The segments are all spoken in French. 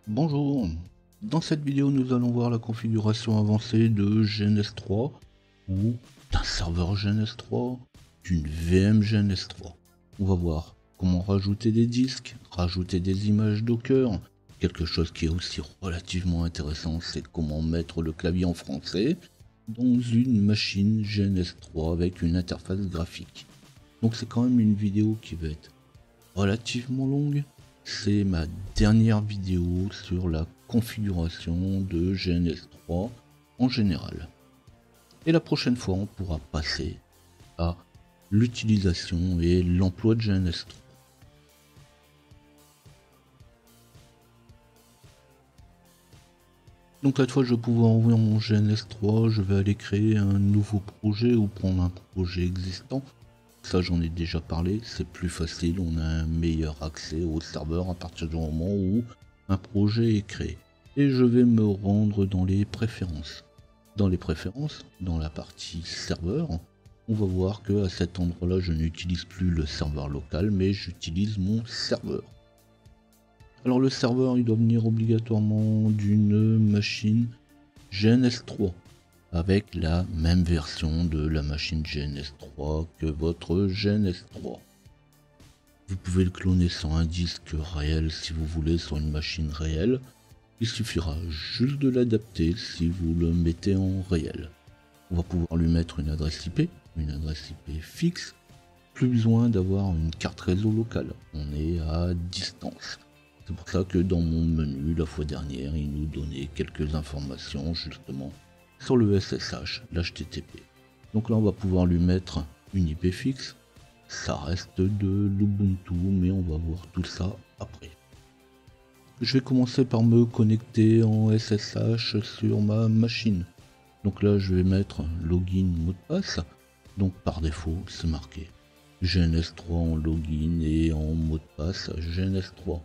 Bonjour, dans cette vidéo nous allons voir la configuration avancée de GNS3 ou d'un serveur GNS3, d'une VM GNS3. On va voir comment rajouter des disques, rajouter des images Docker. Quelque chose qui est aussi relativement intéressant, c'est comment mettre le clavier en français dans une machine GNS3 avec une interface graphique. Donc c'est quand même une vidéo qui va être relativement longue. C'est ma dernière vidéo sur la configuration de GNS3 en général. Et la prochaine fois, on pourra passer à l'utilisation et l'emploi de GNS3. Donc cette fois, je vais pouvoir ouvrir mon GNS3, je vais aller créer un nouveau projet ou prendre un projet existant. Ça, j'en ai déjà parlé, c'est plus facile, on a un meilleur accès au serveur à partir du moment où un projet est créé. Et je vais me rendre dans les préférences. Dans les préférences, dans la partie serveur, on va voir que à cet endroit-là, je n'utilise plus le serveur local, mais j'utilise mon serveur. Alors le serveur, il doit venir obligatoirement d'une machine GNS3 avec la même version de la machine GNS3 que votre GNS3. Vous pouvez le cloner sur un disque réel si vous voulez, sur une machine réelle. Il suffira juste de l'adapter si vous le mettez en réel. On va pouvoir lui mettre une adresse IP fixe. Plus besoin d'avoir une carte réseau locale, on est à distance. C'est pour ça que dans mon menu, la fois dernière, il nous donnait quelques informations justement sur le SSH, l'HTTP. Donc là, on va pouvoir lui mettre une IP fixe. Ça reste de l'Ubuntu, mais on va voir tout ça après. Je vais commencer par me connecter en SSH sur ma machine. Donc là, je vais mettre login mot de passe. Donc par défaut, c'est marqué GNS3 en login et en mot de passe GNS3.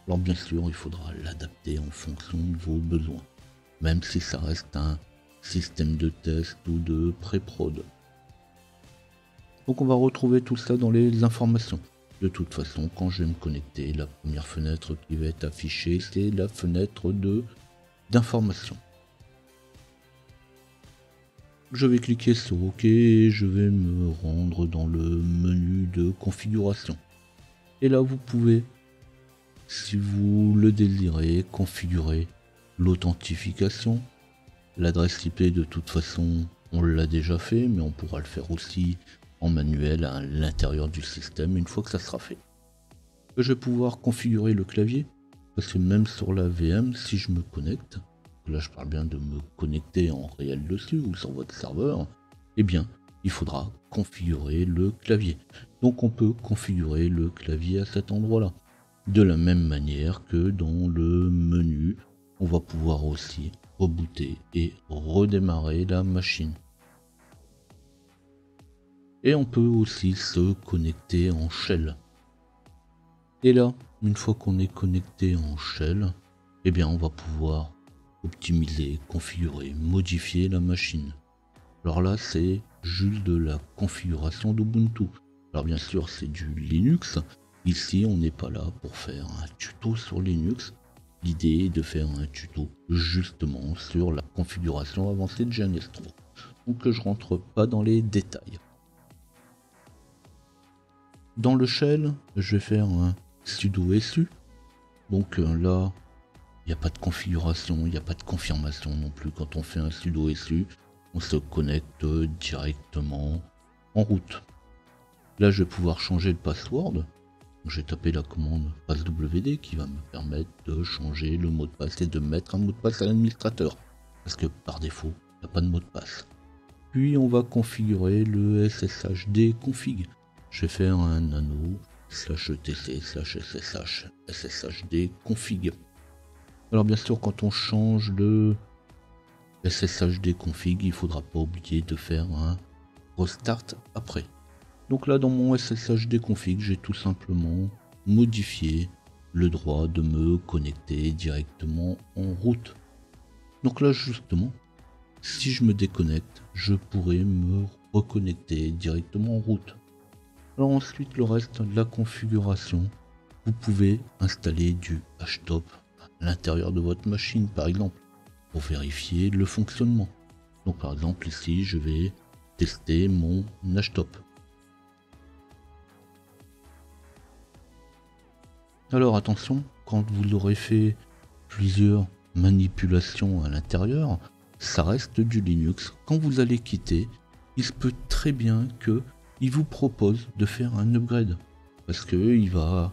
Alors bien sûr, il faudra l'adapter en fonction de vos besoins, même si ça reste un système de test ou de pré-prod. Donc on va retrouver tout ça dans les informations. De toute façon, quand je vais me connecter, la première fenêtre qui va être affichée, c'est la fenêtre d'information. Je vais cliquer sur OK et je vais me rendre dans le menu de configuration. Et là, vous pouvez, si vous le désirez, configurer l'authentification. L'adresse IP, de toute façon, on l'a déjà fait, mais on pourra le faire aussi en manuel à l'intérieur du système une fois que ça sera fait. Je vais pouvoir configurer le clavier, parce que même sur la VM, si je me connecte, là je parle bien de me connecter en réel dessus ou sur votre serveur, eh bien il faudra configurer le clavier. Donc on peut configurer le clavier à cet endroit-là. De la même manière que dans le menu, on va pouvoir aussi rebooter et redémarrer la machine. Et on peut aussi se connecter en shell. Et là, une fois qu'on est connecté en shell, eh bien on va pouvoir optimiser, configurer, modifier la machine. Alors là, c'est juste de la configuration d'Ubuntu. Alors bien sûr, c'est du Linux. Ici, on n'est pas là pour faire un tuto sur Linux. L'idée est de faire un tuto justement sur la configuration avancée de GNS3. Donc je rentre pas dans les détails. Dans le shell, je vais faire un sudo su. Donc là, il n'y a pas de configuration, il n'y a pas de confirmation non plus. Quand on fait un sudo su, on se connecte directement en route. Là, je vais pouvoir changer le password. J'ai tapé la commande passwd qui va me permettre de changer le mot de passe et de mettre un mot de passe à l'administrateur. Parce que par défaut, il n'y a pas de mot de passe. Puis on va configurer le sshd config. Je vais faire un nano /etc/ssh sshd config. Alors bien sûr, quand on change de sshd config, il faudra pas oublier de faire un restart après. Donc là, dans mon sshd config, j'ai tout simplement modifié le droit de me connecter directement en route. Donc là, justement, si je me déconnecte, je pourrais me reconnecter directement en route. Alors ensuite, le reste de la configuration, vous pouvez installer du htop à l'intérieur de votre machine par exemple, pour vérifier le fonctionnement. Donc par exemple ici je vais tester mon HTOP. Alors attention, quand vous aurez fait plusieurs manipulations à l'intérieur, ça reste du Linux. Quand vous allez quitter, il se peut très bien qu'il vous propose de faire un upgrade. Parce qu'il va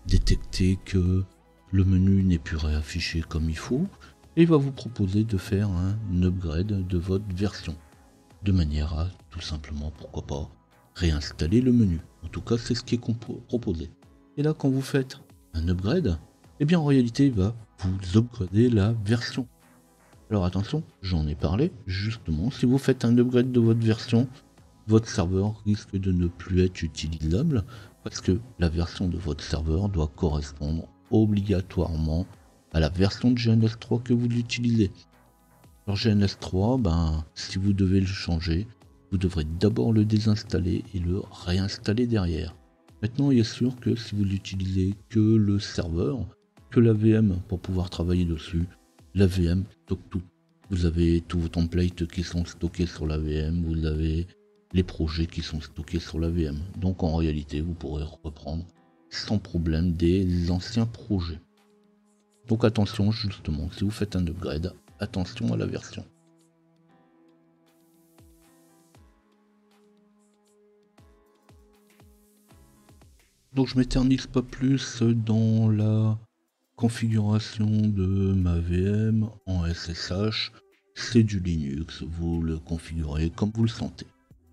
détecter que le menu n'est plus réaffiché comme il faut, et il va vous proposer de faire un upgrade de votre version. De manière à, tout simplement, pourquoi pas, réinstaller le menu. En tout cas, c'est ce qui est proposé. Et là, quand vous faites un upgrade, eh bien en réalité, il va vous upgrader la version. Alors attention, j'en ai parlé, justement, si vous faites un upgrade de votre version, votre serveur risque de ne plus être utilisable, parce que la version de votre serveur doit correspondre obligatoirement à la version de GNS3 que vous utilisez. Alors GNS3, si vous devez le changer, vous devrez d'abord le désinstaller et le réinstaller derrière. Maintenant, il est sûr que si vous n'utilisez que le serveur, que la VM pour pouvoir travailler dessus, la VM stocke tout. Vous avez tous vos templates qui sont stockés sur la VM, vous avez les projets qui sont stockés sur la VM. Donc en réalité, vous pourrez reprendre sans problème des anciens projets. Donc attention justement, si vous faites un upgrade, attention à la version. Donc je m'éternise pas plus dans la configuration de ma VM en SSH. C'est du Linux, vous le configurez comme vous le sentez.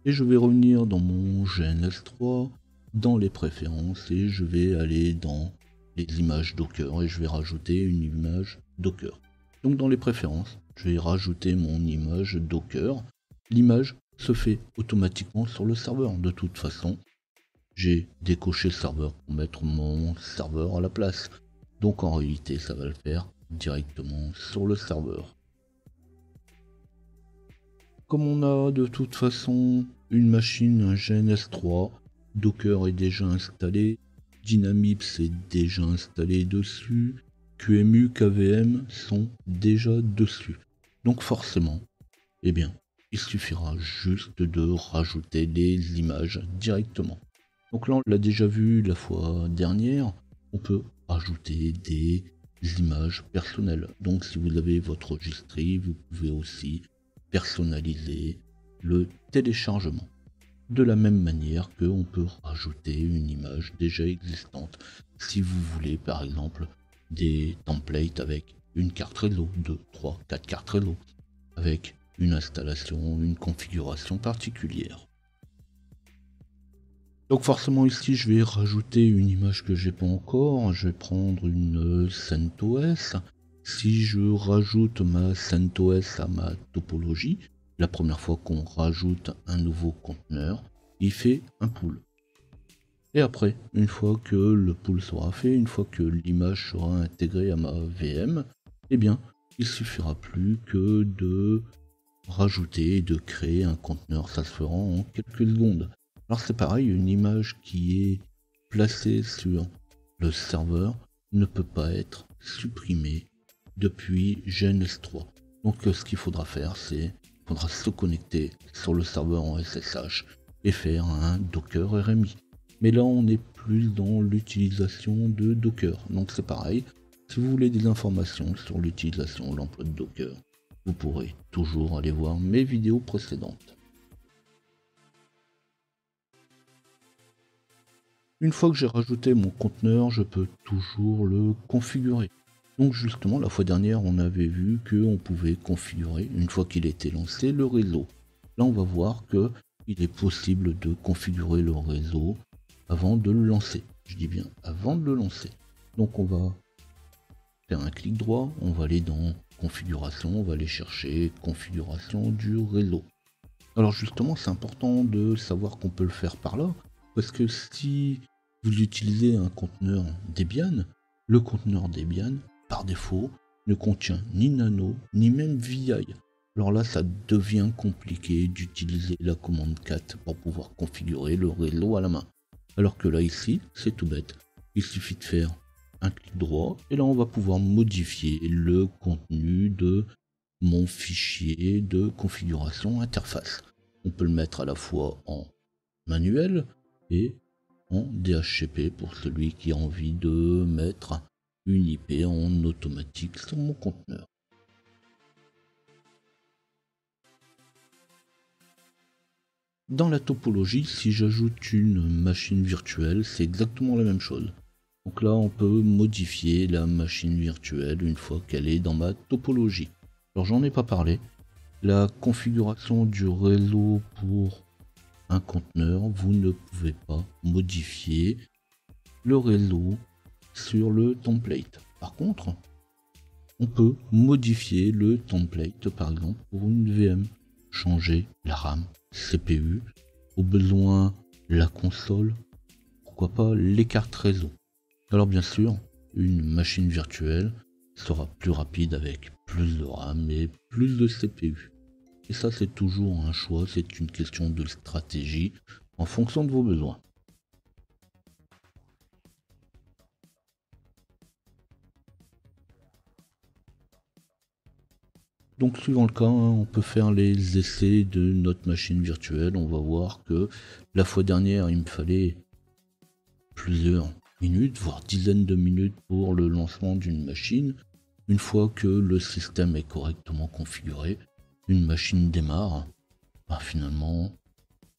Et je vais revenir dans mon GNS3, dans les préférences, et je vais aller dans les images Docker et je vais rajouter une image Docker. Donc dans les préférences, je vais rajouter mon image Docker. L'image se fait automatiquement sur le serveur. De toute façon, j'ai décoché serveur pour mettre mon serveur à la place. Donc en réalité, ça va le faire directement sur le serveur. Comme on a de toute façon une machine, un GNS3, Docker est déjà installé, Dynamips est déjà installé dessus, QEMU, KVM sont déjà dessus. Donc forcément, eh bien, il suffira juste de rajouter les images directement. Donc là, on l'a déjà vu la fois dernière, on peut ajouter des images personnelles. Donc si vous avez votre registry, vous pouvez aussi personnaliser le téléchargement. De la même manière qu'on peut rajouter une image déjà existante. Si vous voulez par exemple des templates avec une carte réseau, 2, 3, 4 cartes réseau, avec une installation, une configuration particulière. Donc forcément ici je vais rajouter une image que j'ai pas encore, je vais prendre une CentOS. Si je rajoute ma CentOS à ma topologie, la première fois qu'on rajoute un nouveau conteneur, il fait un pool. Et après, une fois que le pool sera fait, une fois que l'image sera intégrée à ma VM, eh bien il suffira plus que de rajouter et de créer un conteneur, ça se fera en quelques secondes. Alors c'est pareil, une image qui est placée sur le serveur ne peut pas être supprimée depuis GNS3. Donc ce qu'il faudra faire, c'est qu'il faudra se connecter sur le serveur en SSH et faire un Docker RMI. Mais là on est plus dans l'utilisation de Docker. Donc c'est pareil, si vous voulez des informations sur l'utilisation et l'emploi de Docker, vous pourrez toujours aller voir mes vidéos précédentes. Une fois que j'ai rajouté mon conteneur, je peux toujours le configurer. Donc justement, la fois dernière, on avait vu qu'on pouvait configurer, une fois qu'il était lancé, le réseau. Là, on va voir qu'il est possible de configurer le réseau avant de le lancer. Je dis bien avant de le lancer. Donc on va faire un clic droit, on va aller dans configuration, on va aller chercher configuration du réseau. Alors justement, c'est important de savoir qu'on peut le faire par là. Parce que si vous utilisez un conteneur Debian, le conteneur Debian, par défaut, ne contient ni Nano, ni même VI. Alors là, ça devient compliqué d'utiliser la commande cat pour pouvoir configurer le réseau à la main. Alors que là, ici, c'est tout bête. Il suffit de faire un clic droit, et là on va pouvoir modifier le contenu de mon fichier de configuration interface. On peut le mettre à la fois en manuel et en DHCP pour celui qui a envie de mettre une IP en automatique sur mon conteneur. Dans la topologie, si j'ajoute une machine virtuelle, c'est exactement la même chose. Donc là, on peut modifier la machine virtuelle une fois qu'elle est dans ma topologie. Alors j'en ai pas parlé. La configuration du réseau pour un conteneur, vous ne pouvez pas modifier le réseau sur le template. Par contre, on peut modifier le template par exemple pour une VM, changer la RAM, CPU, au besoin la console, pourquoi pas les cartes réseau. Alors bien sûr, une machine virtuelle sera plus rapide avec plus de RAM et plus de CPU. Et ça c'est toujours un choix, c'est une question de stratégie en fonction de vos besoins. Donc suivant le cas, on peut faire les essais de notre machine virtuelle. On va voir que la fois dernière, il me fallait plusieurs minutes, voire dizaines de minutes pour le lancement d'une machine. Une fois que le système est correctement configuré, une machine démarre finalement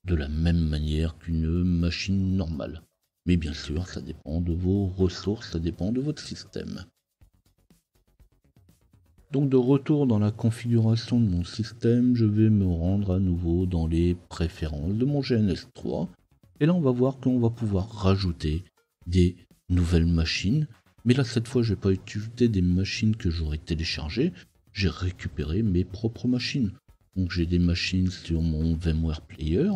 de la même manière qu'une machine normale. Mais bien sûr, ça dépend de vos ressources, ça dépend de votre système. Donc de retour dans la configuration de mon système, je vais me rendre à nouveau dans les préférences de mon GNS3. Et là on va voir qu'on va pouvoir rajouter des nouvelles machines. Mais là cette fois je vais pas utiliser des machines que j'aurais téléchargées, j'ai récupéré mes propres machines. Donc j'ai des machines sur mon VMware Player,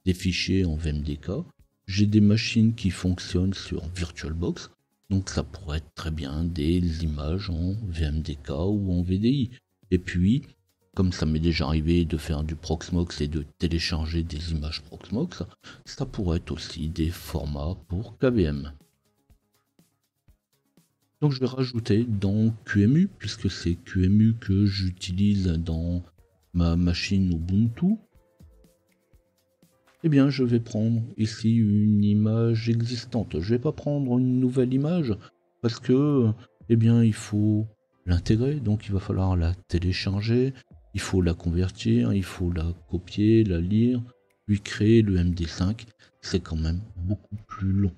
des fichiers en VMDK, j'ai des machines qui fonctionnent sur VirtualBox. Donc ça pourrait être très bien des images en VMDK ou en VDI. Et puis, comme ça m'est déjà arrivé de faire du Proxmox et de télécharger des images Proxmox, ça pourrait être aussi des formats pour KVM. Donc je vais rajouter dans QEMU, puisque c'est QEMU que j'utilise dans ma machine Ubuntu. Eh bien, je vais prendre ici une image existante. Je vais pas prendre une nouvelle image parce que, eh bien, il faut l'intégrer. Donc, il va falloir la télécharger, il faut la convertir, il faut la copier, la lire, puis créer le MD5. C'est quand même beaucoup plus long.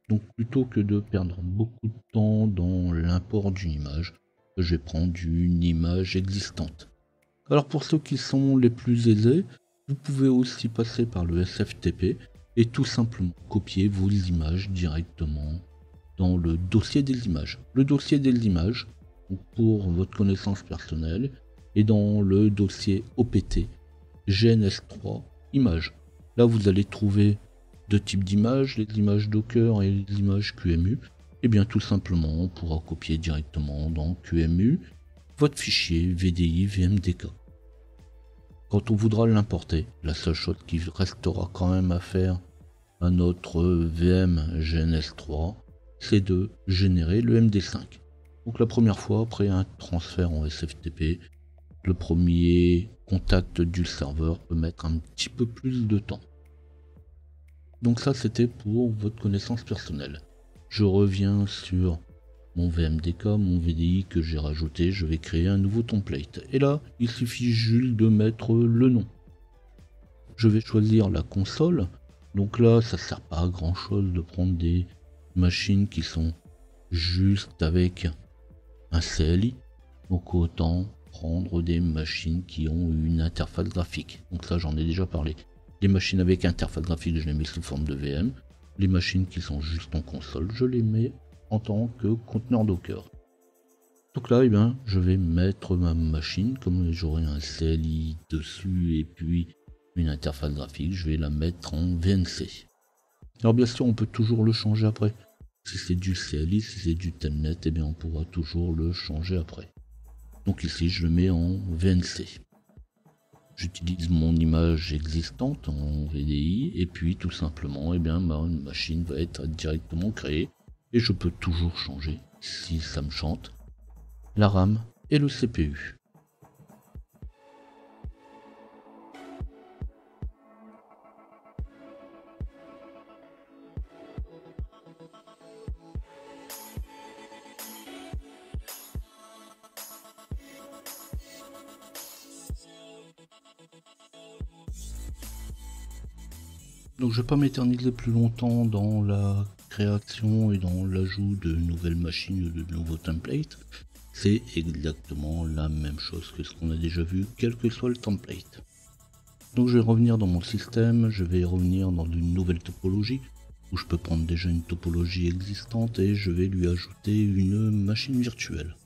Donc, plutôt que de perdre beaucoup de temps dans l'import d'une image, je vais prendre une image existante. Alors, pour ceux qui sont les plus aisés, vous pouvez aussi passer par le SFTP et tout simplement copier vos images directement dans le dossier des images. Le dossier des images, pour votre connaissance personnelle, est dans le dossier OPT GNS3 images. Là vous allez trouver deux types d'images, les images Docker et les images QEMU. Et bien tout simplement on pourra copier directement dans QEMU votre fichier VDI VMDK. Quand on voudra l'importer, la seule chose qui restera quand même à faire à notre VM GNS3, c'est de générer le MD5. Donc la première fois, après un transfert en SFTP, le premier contact du serveur peut mettre un petit peu plus de temps. Donc ça c'était pour votre connaissance personnelle. Je reviens sur mon VMDK, mon VDI que j'ai rajouté, je vais créer un nouveau template. Et là, il suffit juste de mettre le nom. Je vais choisir la console. Donc là, ça sert pas à grand chose de prendre des machines qui sont juste avec un CLI. Donc autant prendre des machines qui ont une interface graphique. Donc ça, j'en ai déjà parlé. Les machines avec interface graphique, je les mets sous forme de VM. Les machines qui sont juste en console, je les mets en tant que conteneur Docker. Donc là, eh bien, je vais mettre ma machine, comme j'aurai un CLI dessus et puis une interface graphique, je vais la mettre en VNC. Alors bien sûr, on peut toujours le changer après. Si c'est du CLI, si c'est du Telnet, eh bien on pourra toujours le changer après. Donc ici, je le mets en VNC. J'utilise mon image existante en VDI et puis tout simplement, eh bien, ma machine va être directement créée. Et je peux toujours changer si ça me chante, la RAM et le CPU. Donc je vais pas m'éterniser plus longtemps dans la création et dans l'ajout de nouvelles machines ou de nouveaux templates. C'est exactement la même chose que ce qu'on a déjà vu, quel que soit le template. Donc je vais revenir dans mon système, je vais revenir dans une nouvelle topologie, où je peux prendre déjà une topologie existante et je vais lui ajouter une machine virtuelle.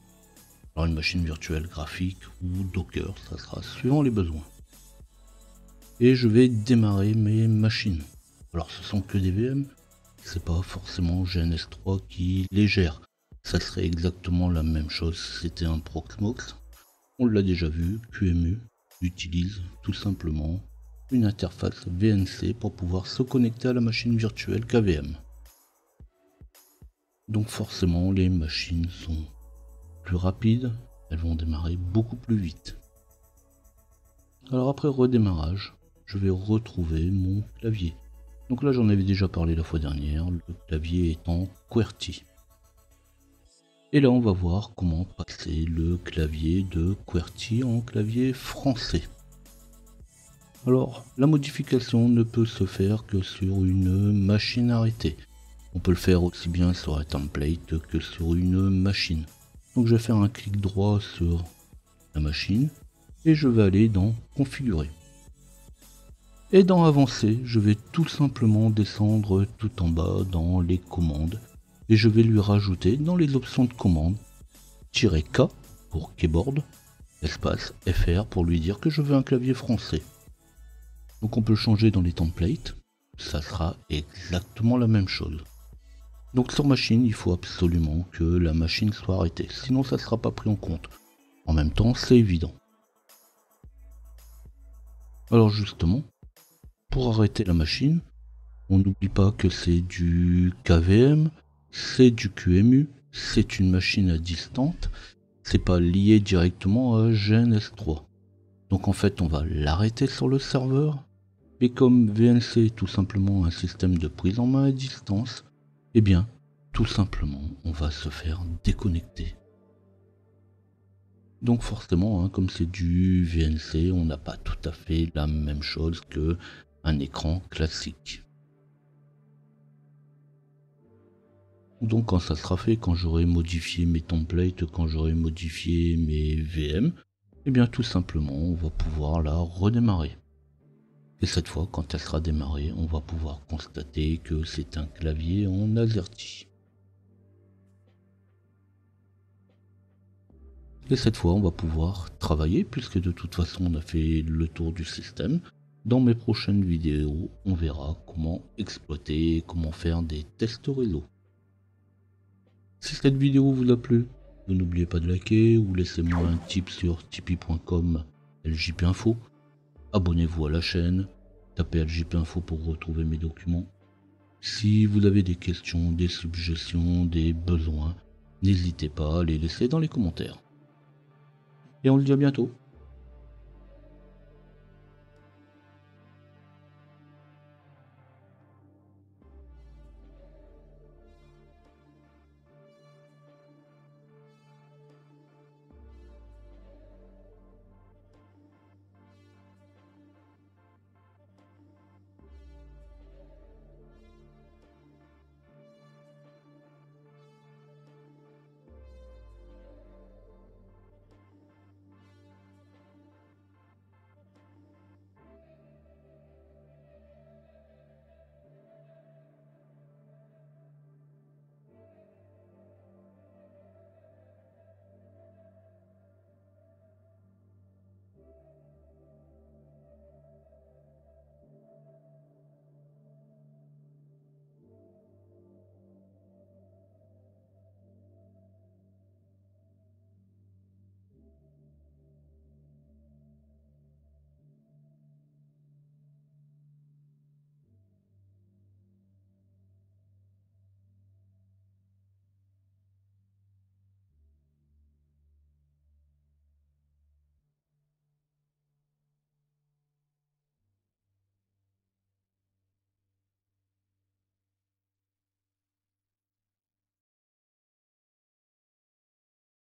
Alors une machine virtuelle graphique ou Docker, ça sera suivant les besoins. Et je vais démarrer mes machines. Alors ce sont que des VM, c'est pas forcément GNS3 qui les gère. Ça serait exactement la même chose si c'était un Proxmox. On l'a déjà vu, QEMU utilise tout simplement une interface VNC pour pouvoir se connecter à la machine virtuelle KVM. Donc forcément les machines sont plus rapides, elles vont démarrer beaucoup plus vite. Alors après redémarrage, je vais retrouver mon clavier. Donc là j'en avais déjà parlé la fois dernière, le clavier est en QWERTY. Et là on va voir comment passer le clavier de QWERTY en clavier français. Alors la modification ne peut se faire que sur une machine arrêtée. On peut le faire aussi bien sur un template que sur une machine. Donc je vais faire un clic droit sur la machine et je vais aller dans configurer. Et dans avancer, je vais tout simplement descendre tout en bas dans les commandes et je vais lui rajouter dans les options de commande "-K" pour keyboard, espace FR pour lui dire que je veux un clavier français. Donc on peut changer dans les templates, ça sera exactement la même chose. Donc sur machine, il faut absolument que la machine soit arrêtée, sinon ça ne sera pas pris en compte. En même temps, c'est évident. Alors justement, pour arrêter la machine, on n'oublie pas que c'est du KVM, c'est du QEMU, c'est une machine à distance, c'est pas lié directement à GNS3. Donc en fait on va l'arrêter sur le serveur, et comme VNC est tout simplement un système de prise en main à distance, eh bien tout simplement on va se faire déconnecter. Donc forcément, comme c'est du VNC, on n'a pas tout à fait la même chose que un écran classique. Donc quand ça sera fait, quand j'aurai modifié mes templates, quand j'aurai modifié mes VM, eh bien tout simplement on va pouvoir la redémarrer. Et cette fois, quand elle sera démarrée, on va pouvoir constater que c'est un clavier en AZERTY. Et cette fois, on va pouvoir travailler, puisque de toute façon, on a fait le tour du système. Dans mes prochaines vidéos, on verra comment exploiter, comment faire des tests réseau. Si cette vidéo vous a plu, vous n'oubliez pas de liker ou laissez-moi un tip sur tipeee.com LJPinfo. Abonnez-vous à la chaîne, tapez LJPinfo pour retrouver mes documents. Si vous avez des questions, des suggestions, des besoins, n'hésitez pas à les laisser dans les commentaires. Et on se dit à bientôt.